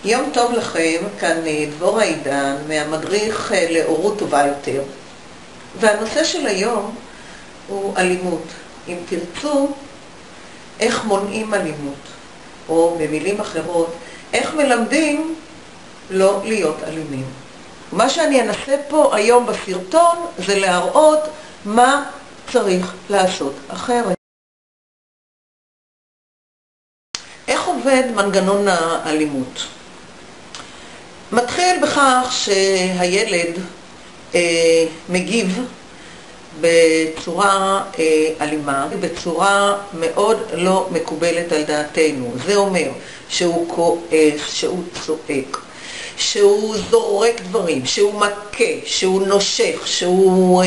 יום טוב לכם, כאן דבורה עידן מהמדריך להורות טובה יותר. והנושא של היום הוא אלימות. אם תרצו, איך מונעים אלימות, או במילים אחרות, איך מלמדים לא להיות אלימים. מה שאני אנסה פה היום בסרטון זה להראות מה צריך לעשות אחרת. איך עובד מנגנון האלימות? מתחיל בכך שהילד מגיב בצורה אלימה, בצורה מאוד לא מקובלת על דעתנו. זה אומר שהוא כועס, שהוא צועק, שהוא זורק דברים, שהוא מכה, שהוא נושך, שהוא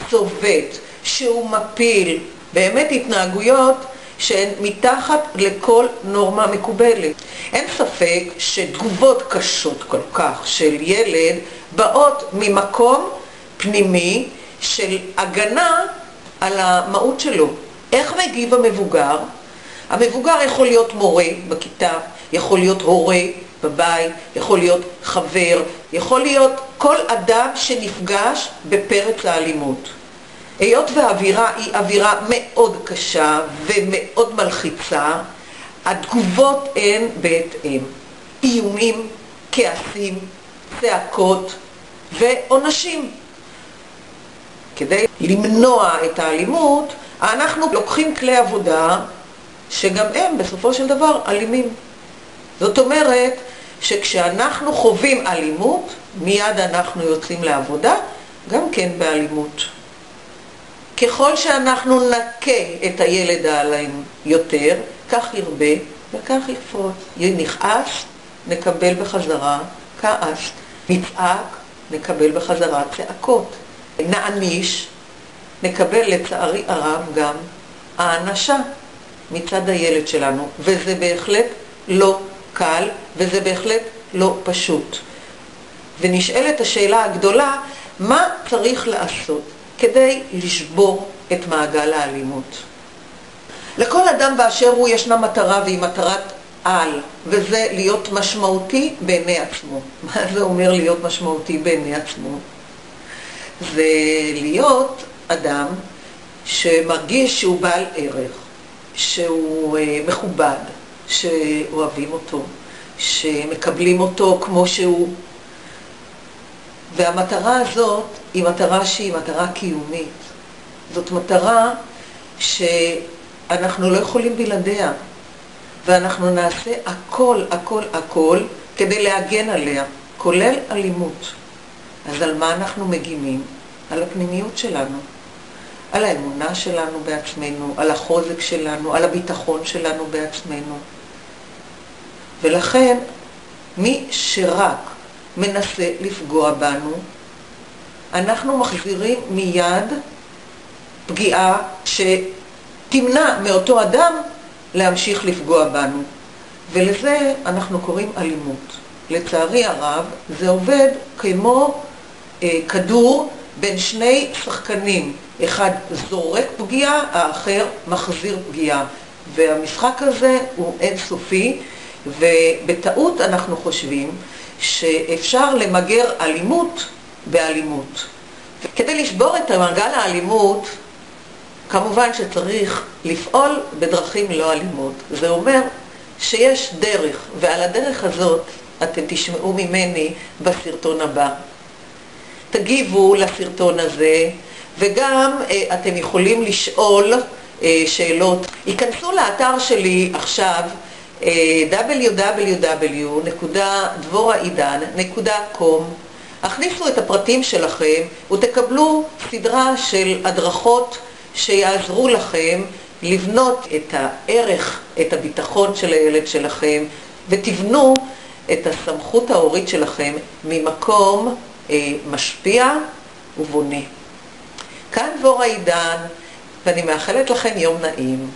צובט, שהוא מפיל. באמת התנהגויות שהן מתחת לכל נורמה מקובלת. אין ספק שתגובות קשות כל כך של ילד באות ממקום פנימי של הגנה על המהות שלו. איך מגיב המבוגר? המבוגר יכול להיות מורה בכיתה, יכול להיות הורה בבית, יכול להיות חבר, יכול להיות כל אדם שנפגש בפרץ האלימות. היות והאווירה היא אווירה מאוד קשה ומאוד מלחיצה, התגובות הן בהתאם. איומים, כעסים, צעקות ועונשים. כדי למנוע את האלימות, אנחנו לוקחים כלי עבודה שגם הם בסופו של דבר אלימים. זאת אומרת שכשאנחנו חווים אלימות, מיד אנחנו יוצאים לעבודה, גם כן באלימות. ככל שאנחנו נקה את הילד האלים יותר, כך ירבה וכך יפרוץ. נכעס, נקבל בחזרה כעס. נצעק, נקבל בחזרה צעקות. נעניש, נקבל לצערי הרב גם האנשה מצד הילד שלנו. וזה בהחלט לא קל וזה בהחלט לא פשוט. ונשאלת השאלה הגדולה, מה צריך לעשות כדי לשבור את מעגל האלימות? לכל אדם באשר הוא ישנה מטרה, והיא מטרת על, וזה להיות משמעותי בעיני עצמו. מה זה אומר להיות משמעותי בעיני עצמו? זה להיות אדם שמרגיש שהוא בעל ערך, שהוא מכובד, שאוהבים אותו, שמקבלים אותו כמו שהוא. והמטרה הזאת היא מטרה שהיא מטרה קיומית. זאת מטרה שאנחנו לא יכולים בלעדיה. ואנחנו נעשה הכל כדי להגן עליה, כולל אלימות. אז על מה אנחנו מגינים? על הפנימיות שלנו, על האמונה שלנו בעצמנו, על החוזק שלנו, על הביטחון שלנו בעצמנו. ולכן מי שרק מנסה לפגוע בנו, אנחנו מחזירים מיד פגיעה שתמנע מאותו אדם להמשיך לפגוע בנו. ולזה אנחנו קוראים אלימות. לצערי הרב זה עובד כמו כדור בין שני שחקנים. אחד זורק פגיעה, האחר מחזיר פגיעה. והמשחק הזה הוא אינסופי, ובטעות אנחנו חושבים שאפשר למגר אלימות באלימות. כדי לשבור את מעגל האלימות, כמובן שצריך לפעול בדרכים לא אלימות. זה אומר שיש דרך, ועל הדרך הזאת אתם תשמעו ממני בסרטון הבא. תגיבו לסרטון הזה, וגם אתם יכולים לשאול שאלות. ייכנסו לאתר שלי עכשיו, www.dvoraidan.com. הכניסו את הפרטים שלכם ותקבלו סדרה של הדרכות שיעזרו לכם לבנות את הערך, את הביטחון של הילד שלכם, ותבנו את הסמכות ההורית שלכם ממקום משפיע ובונה. כאן דבורה עידן, ואני מאחלת לכם יום נעים.